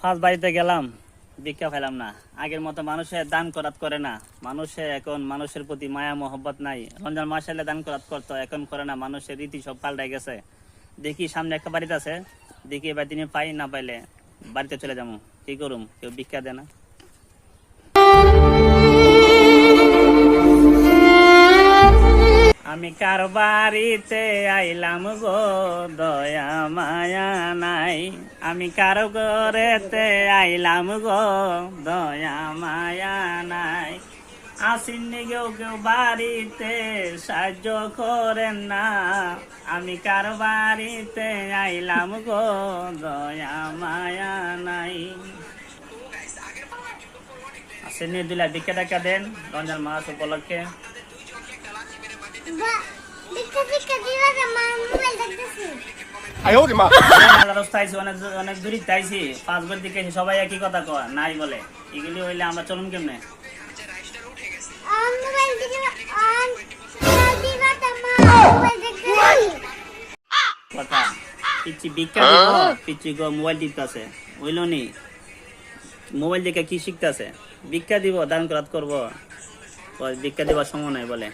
First বাড়িতে গেলাম, ভিক্ষা পেলাম না। আগের মতো মানুষের দান করাত করে না। এখন মানুষের প্রতি মায়া মহব্বত নাই। রমজান মাস এলে দান করাত করতো, এখন করে না। মানুষের রীতি সব পাল্টাই গেছে। দেখি সামনে একটা বাড়িতে আছে, দেখি এবার তিনি পাই, না পাইলে বাড়িতে চলে যাবো। কি করুম, কেউ ভিক্ষা দেয় না। আমি কার বাড়িতে আইলাম গো, দয়া মায়া নাই। আমি কার ঘরেতে আইলাম গো, দয়া মায়া নাই। আসেননি কেউ কেউ বাড়িতে, সাহায্য করেন না। আমি কার বাড়িতে আইলাম গো, দয়া মায়া নাই। আসেননি, দিলা ভিক্ষা টাকা দেন রমজান মাস উপলক্ষে। অনেক দূরে তাইছি, 5 বার দিকে সবাই একই কথা কয় নাই বলে। এগুলি হইলে আমরা চলুন কেমনে? কথা পিচ্ছি ভিক্ষা দিব, পিচ্ছি গো মোবাইল টিপতেছে। হইল নি, মোবাইল দেখে কি শিখতেছে? ভিক্ষা দিব, দান করাত করবো, ভিক্ষা দিবার সময় নাই বলে।